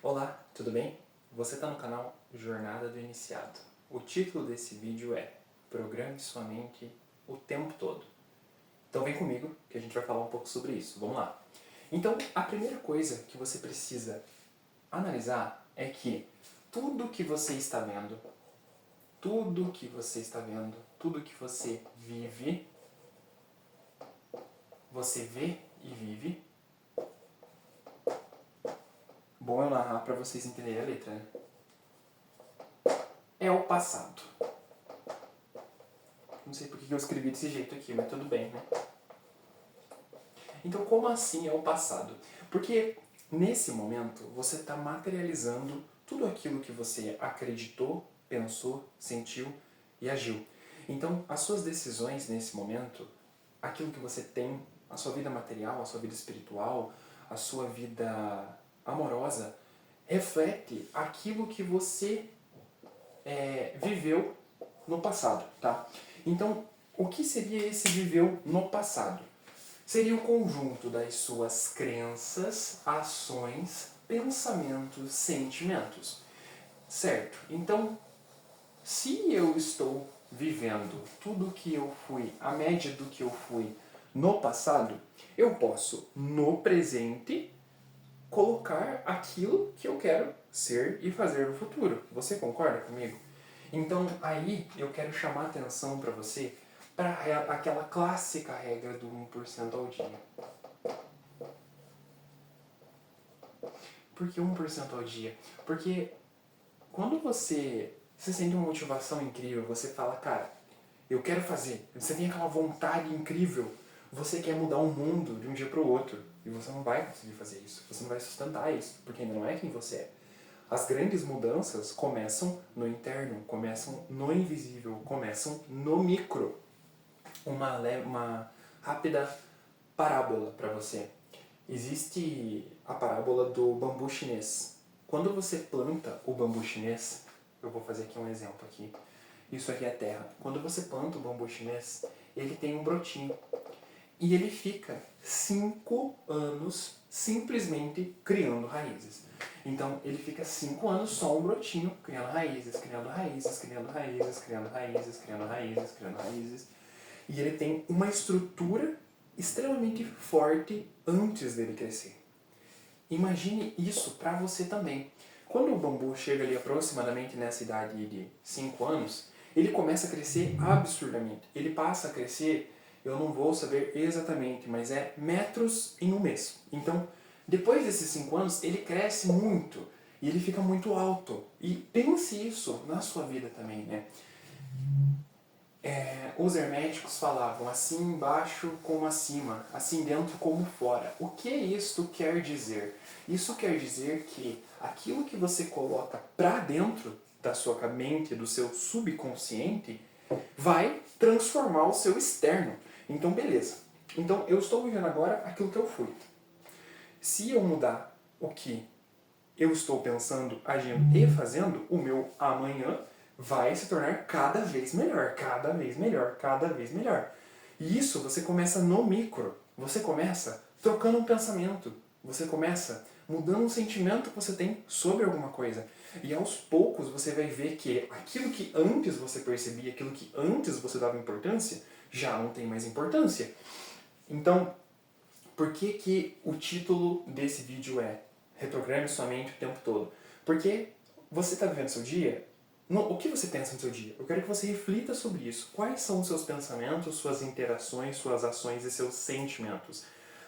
Olá, tudo bem? Você está no canal Jornada do Iniciado. O título desse vídeo é Programe sua mente o tempo todo. Então vem comigo que a gente vai falar um pouco sobre isso. Vamos lá. Então, a primeira coisa que você precisa analisar é que tudo que você está vendo, tudo que você vive, você vê e vive. Bom eu narrar para vocês entenderem a letra, né? É o passado. Não sei porque eu escrevi desse jeito aqui, mas tudo bem, né? Então, como assim é o passado? Porque nesse momento você está materializando tudo aquilo que você acreditou, pensou, sentiu e agiu. Então, as suas decisões nesse momento, aquilo que você tem, a sua vida material, a sua vida espiritual, a sua vida amorosa, reflete aquilo que você viveu no passado, tá? Então, o que seria esse viveu no passado? Seria o conjunto das suas crenças, ações, pensamentos, sentimentos. Certo? Então, se eu estou vivendo tudo que eu fui, a média do que eu fui no passado, eu posso, no presente, colocar aquilo que eu quero ser e fazer no futuro. Você concorda comigo? Então, aí eu quero chamar a atenção para você para aquela clássica regra do 1% ao dia. Por que 1% ao dia? Porque quando você sente uma motivação incrível, você fala, cara, eu quero fazer, você tem aquela vontade incrível, você quer mudar o mundo de um dia para o outro, e você não vai conseguir fazer isso, você não vai sustentar isso, porque ainda não é quem você é. As grandes mudanças começam no interno, começam no invisível, começam no micro. Uma rápida parábola para você. Existe a parábola do bambu chinês. Quando você planta o bambu chinês, eu vou fazer aqui um exemplo aqui. Isso aqui é a terra. Quando você planta o bambu chinês, ele tem um brotinho. E ele fica 5 anos simplesmente criando raízes. Então ele fica 5 anos só um brotinho, criando raízes, criando raízes, criando raízes, criando raízes, criando raízes, criando raízes. E ele tem uma estrutura extremamente forte antes dele crescer. Imagine isso para você também. Quando o bambu chega ali aproximadamente nessa idade de 5 anos, ele começa a crescer absurdamente. Ele passa a crescer, eu não vou saber exatamente, mas é metros em um mês. Então, depois desses 5 anos, ele cresce muito e ele fica muito alto. E pense isso na sua vida também, né? Os herméticos falavam assim embaixo como acima, assim dentro como fora. O que isto quer dizer? Isso quer dizer que aquilo que você coloca para dentro da sua mente, do seu subconsciente, vai transformar o seu externo. Então, beleza. Então, eu estou vivendo agora aquilo que eu fui. Se eu mudar o que eu estou pensando, agindo e fazendo, o meu amanhã vai se tornar cada vez melhor, cada vez melhor, cada vez melhor. E isso você começa no micro. Você começa trocando um pensamento. Você começa mudando um sentimento que você tem sobre alguma coisa. E aos poucos você vai ver que aquilo que antes você percebia, aquilo que antes você dava importância, já não tem mais importância. Então, por que o título desse vídeo é Reprograme sua mente o tempo todo? Porque você está vivendo seu dia. O que você pensa no seu dia? Eu quero que você reflita sobre isso. Quais são os seus pensamentos, suas interações, suas ações e seus sentimentos?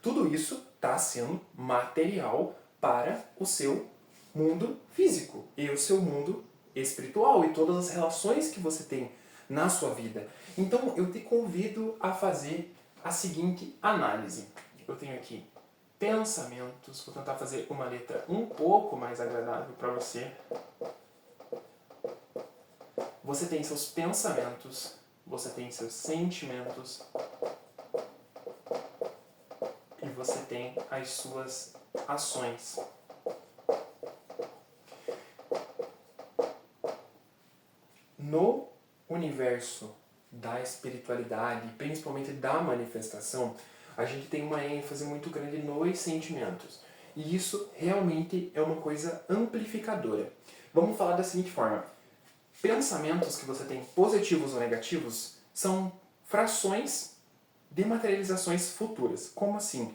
Tudo isso está sendo material para o seu mundo físico e o seu mundo espiritual e todas as relações que você tem na sua vida. Então eu te convido a fazer a seguinte análise. Eu tenho aqui pensamentos, vou tentar fazer uma letra um pouco mais agradável para você. Você tem seus pensamentos, você tem seus sentimentos e você tem as suas ações. No universo da espiritualidade, principalmente da manifestação, a gente tem uma ênfase muito grande nos sentimentos. E isso realmente é uma coisa amplificadora. Vamos falar da seguinte forma. Pensamentos que você tem positivos ou negativos são frações de materializações futuras. Como assim?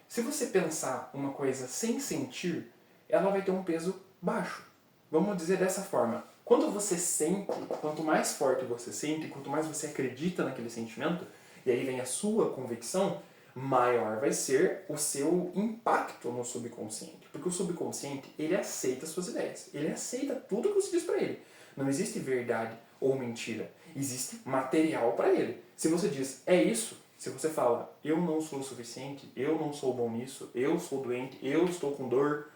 Se você pensar uma coisa sem sentir, ela vai ter um peso baixo. Vamos dizer dessa forma. Quando você sente, quanto mais forte você sente, quanto mais você acredita naquele sentimento, e aí vem a sua convicção, maior vai ser o seu impacto no subconsciente. Porque o subconsciente, ele aceita as suas ideias. Ele aceita tudo que você diz para ele. Não existe verdade ou mentira. Existe material para ele. Se você diz, é isso, se você fala, eu não sou o suficiente, eu não sou bom nisso, eu sou doente, eu estou com dor,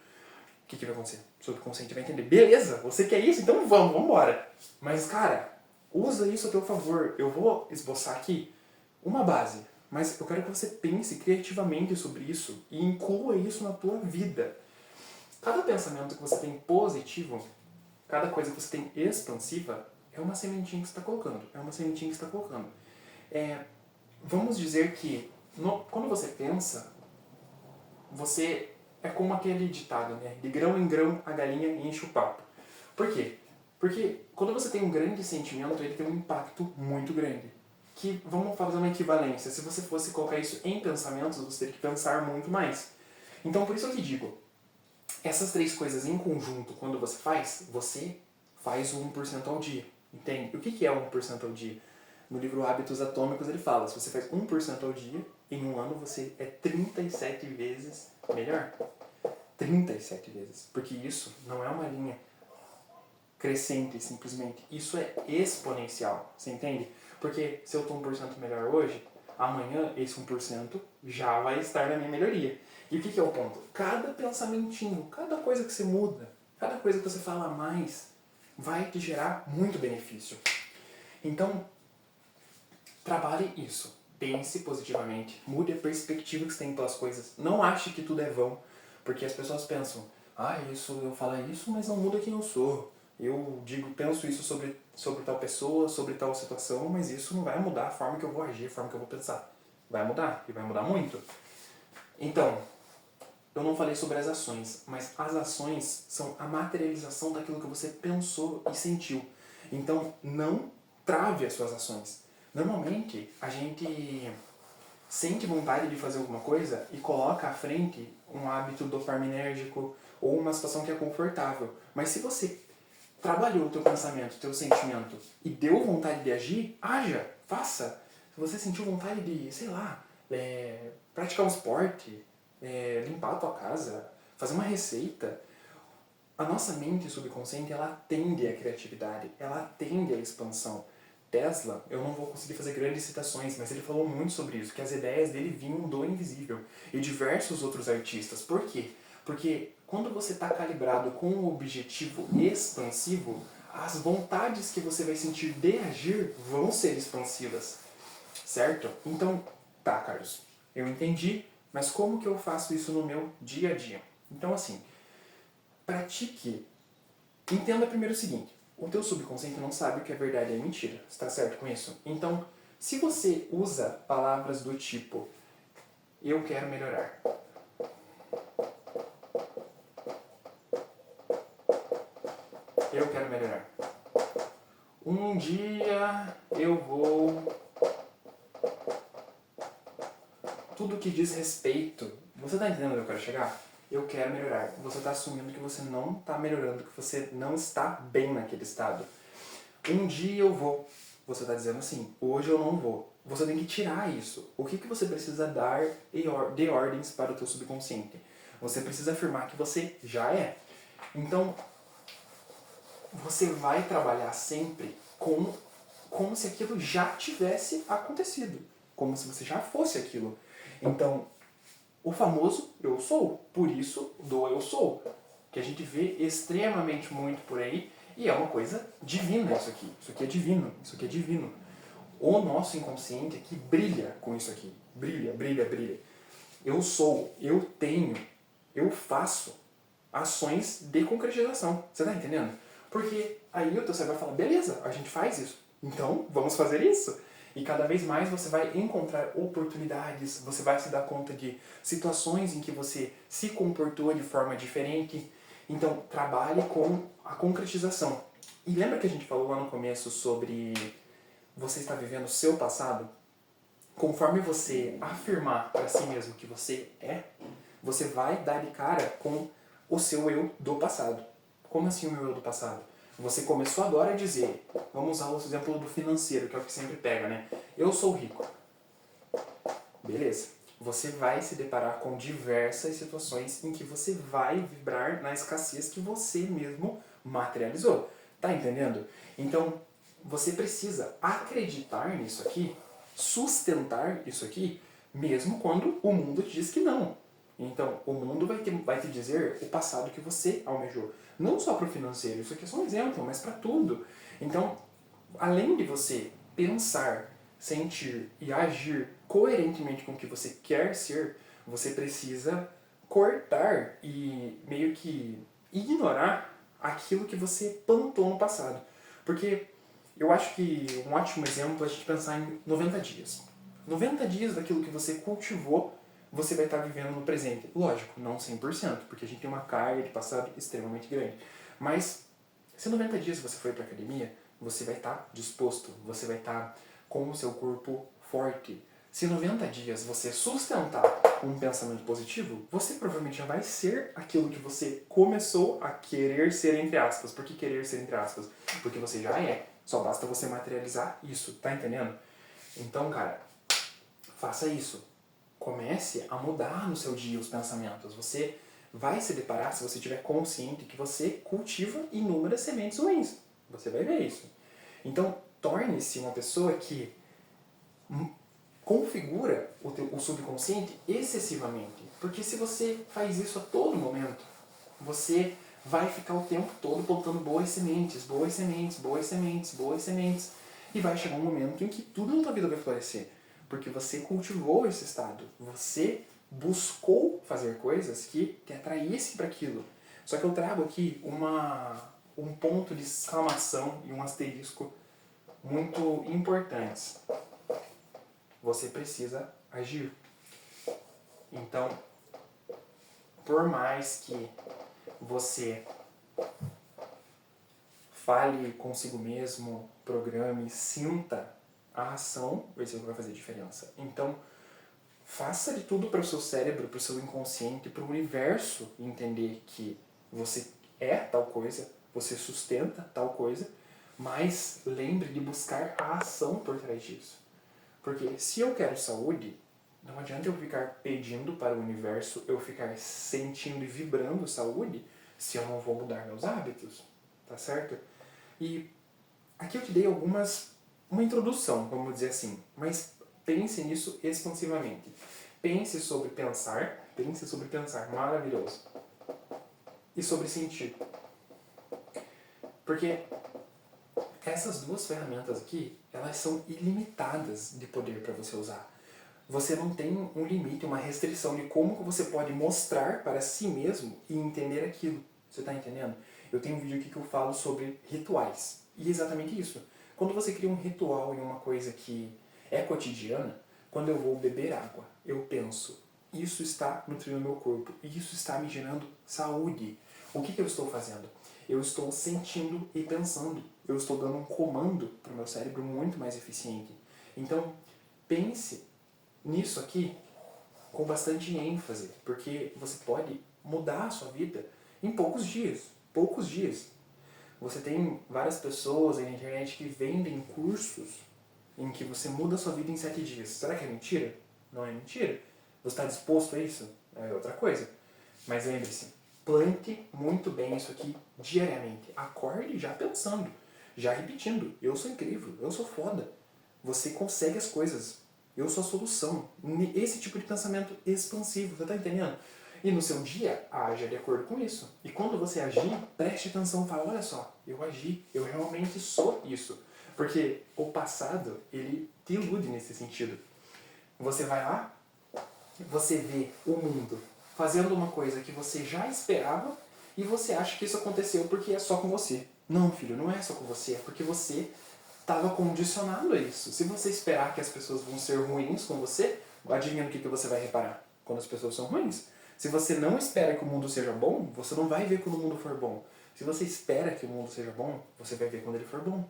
o que vai acontecer? O subconsciente vai entender, beleza, você quer isso? Então vamos embora. Mas, cara, usa isso a teu favor. Eu vou esboçar aqui uma base, mas eu quero que você pense criativamente sobre isso e inclua isso na tua vida. Cada pensamento que você tem positivo, cada coisa que você tem expansiva, é uma sementinha que você está colocando. É uma sementinha que você está colocando. Vamos dizer que quando você pensa, você é como aquele ditado, né? De grão em grão a galinha enche o papo. Por quê? Porque quando você tem um grande sentimento, ele tem um impacto muito grande. Que, vamos fazer uma equivalência, se você fosse colocar isso em pensamentos, você teria que pensar muito mais. Então, por isso eu te digo, essas três coisas em conjunto, quando você faz o 1% ao dia. Entende? O que é 1% ao dia? No livro Hábitos Atômicos ele fala, se você faz 1% ao dia, em um ano você é 37 vezes melhor. 37 vezes. Porque isso não é uma linha crescente simplesmente. Isso é exponencial. Você entende? Porque se eu estou 1% melhor hoje, amanhã esse 1% já vai estar na minha melhoria. E o que é o ponto? Cada pensamentinho, cada coisa que você muda, cada coisa que você fala a mais, vai te gerar muito benefício. Então, trabalhe isso. Pense positivamente. Mude a perspectiva que você tem pelas coisas. Não ache que tudo é vão. Porque as pessoas pensam, isso, eu falo isso, mas não muda quem eu sou. Eu penso isso sobre tal pessoa, sobre tal situação, mas isso não vai mudar a forma que eu vou agir, a forma que eu vou pensar. Vai mudar, e vai mudar muito. Então, eu não falei sobre as ações, mas as ações são a materialização daquilo que você pensou e sentiu. Então, não trave as suas ações. Normalmente, a gente sente vontade de fazer alguma coisa e coloca à frente um hábito dopaminérgico ou uma situação que é confortável. Mas se você trabalhou o teu pensamento, o teu sentimento e deu vontade de agir, haja, faça. Se você sentiu vontade de, sei lá, praticar um esporte, limpar a tua casa, fazer uma receita, a nossa mente subconsciente, ela atende à criatividade, ela atende à expansão. Tesla, eu não vou conseguir fazer grandes citações, mas ele falou muito sobre isso, que as ideias dele vinham do invisível. E diversos outros artistas. Por quê? Porque quando você está calibrado com um objetivo expansivo, as vontades que você vai sentir de agir vão ser expansivas. Certo? Então, tá, Carlos, eu entendi, mas como que eu faço isso no meu dia a dia? Então, assim, pratique. Entenda primeiro o seguinte. O teu subconsciente não sabe o que é verdade e é mentira. Você está certo com isso? Então, se você usa palavras do tipo eu quero melhorar, eu quero melhorar, um dia eu vou, tudo que diz respeito, você está entendendo onde eu quero chegar? Eu quero melhorar. Você está assumindo que você não está melhorando, que você não está bem naquele estado. Um dia eu vou. Você está dizendo assim, hoje eu não vou. Você tem que tirar isso. O que você precisa dar de ordens para o teu subconsciente? Você precisa afirmar que você já é. Então, você vai trabalhar sempre como se aquilo já tivesse acontecido. Como se você já fosse aquilo. Então, o famoso eu sou, por isso do eu sou, que a gente vê extremamente muito por aí, e é uma coisa divina isso aqui é divino, isso aqui é divino. O nosso inconsciente aqui brilha com isso aqui, brilha, brilha, brilha. Eu sou, eu tenho, eu faço ações de concretização, você tá entendendo? Porque aí o teu cérebro vai falar, beleza, a gente faz isso, então vamos fazer isso. E cada vez mais você vai encontrar oportunidades, você vai se dar conta de situações em que você se comportou de forma diferente. Então, trabalhe com a concretização. E lembra que a gente falou lá no começo sobre você estar vivendo o seu passado? Conforme você afirmar para si mesmo que você é, você vai dar de cara com o seu eu do passado. Como assim o meu eu do passado? Você começou agora a dizer, vamos usar o exemplo do financeiro, que é o que sempre pega, né? Eu sou rico. Beleza. Você vai se deparar com diversas situações em que você vai vibrar na escassez que você mesmo materializou. Tá entendendo? Então, você precisa acreditar nisso aqui, sustentar isso aqui, mesmo quando o mundo te diz que não. Então, o mundo vai te dizer o passado que você almejou. Não só para o financeiro, isso aqui é só um exemplo, mas para tudo. Então, além de você pensar, sentir e agir coerentemente com o que você quer ser, você precisa cortar e meio que ignorar aquilo que você plantou no passado. Porque eu acho que um ótimo exemplo é a gente pensar em 90 dias. 90 dias daquilo que você cultivou, você vai estar vivendo no presente. Lógico, não 100%, porque a gente tem uma carga de passado extremamente grande. Mas se 90 dias você for para a academia, você vai estar disposto, você vai estar com o seu corpo forte. Se 90 dias você sustentar um pensamento positivo, você provavelmente já vai ser aquilo que você começou a querer ser, entre aspas. Por que querer ser, entre aspas? Porque você já é. Só basta você materializar isso, tá entendendo? Então, cara, faça isso. Comece a mudar no seu dia os pensamentos. Você vai se deparar, se você estiver consciente, que você cultiva inúmeras sementes ruins. Você vai ver isso. Então, torne-se uma pessoa que configura o subconsciente excessivamente. Porque se você faz isso a todo momento, você vai ficar o tempo todo plantando boas sementes, boas sementes, boas sementes, boas sementes. E vai chegar um momento em que tudo na tua vida vai florescer. Porque você cultivou esse estado. Você buscou fazer coisas que te atraíssem para aquilo. Só que eu trago aqui um ponto de exclamação e um asterisco muito importantes. Você precisa agir. Então, por mais que você fale consigo mesmo, programe, sinta a ação, isso é o que vai fazer diferença. Então, faça de tudo para o seu cérebro, para o seu inconsciente, para o universo entender que você é tal coisa, você sustenta tal coisa, mas lembre de buscar a ação por trás disso. Porque se eu quero saúde, não adianta eu ficar pedindo para o universo, eu ficar sentindo e vibrando saúde, se eu não vou mudar meus hábitos, tá certo? E aqui eu te dei uma introdução, vamos dizer assim, mas pense nisso expansivamente. Pense sobre pensar, maravilhoso. E sobre sentir. Porque essas duas ferramentas aqui, elas são ilimitadas de poder para você usar. Você não tem um limite, uma restrição de como que você pode mostrar para si mesmo e entender aquilo. Você está entendendo? Eu tenho um vídeo aqui que eu falo sobre rituais. E é exatamente isso. Quando você cria um ritual em uma coisa que é cotidiana, quando eu vou beber água, eu penso, isso está nutrindo meu corpo, isso está me gerando saúde. O que eu estou fazendo? Eu estou sentindo e pensando. Eu estou dando um comando para o meu cérebro muito mais eficiente. Então, pense nisso aqui com bastante ênfase, porque você pode mudar a sua vida em poucos dias. Poucos dias. Você tem várias pessoas aí na internet que vendem cursos em que você muda a sua vida em 7 dias. Será que é mentira? Não é mentira. Você está disposto a isso? É outra coisa. Mas lembre-se, plante muito bem isso aqui diariamente. Acorde já pensando, já repetindo. Eu sou incrível, eu sou foda. Você consegue as coisas. Eu sou a solução. Esse tipo de pensamento expansivo, você está entendendo? E no seu dia, haja de acordo com isso. E quando você agir, preste atenção e fala, olha só, eu agi, eu realmente sou isso. Porque o passado, ele te ilude nesse sentido. Você vai lá, você vê o mundo fazendo uma coisa que você já esperava e você acha que isso aconteceu porque é só com você. Não, filho, não é só com você, é porque você estava condicionado a isso. Se você esperar que as pessoas vão ser ruins com você, adivinha no que você vai reparar quando as pessoas são ruins? Se você não espera que o mundo seja bom, você não vai ver quando o mundo for bom. Se você espera que o mundo seja bom, você vai ver quando ele for bom.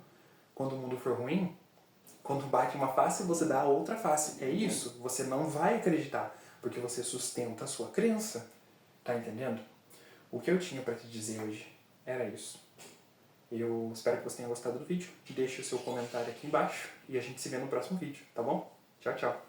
Quando o mundo for ruim, quando bate uma face, você dá a outra face. É isso. Você não vai acreditar, porque você sustenta a sua crença. Tá entendendo? O que eu tinha para te dizer hoje era isso. Eu espero que você tenha gostado do vídeo. Deixe o seu comentário aqui embaixo e a gente se vê no próximo vídeo, tá bom? Tchau, tchau.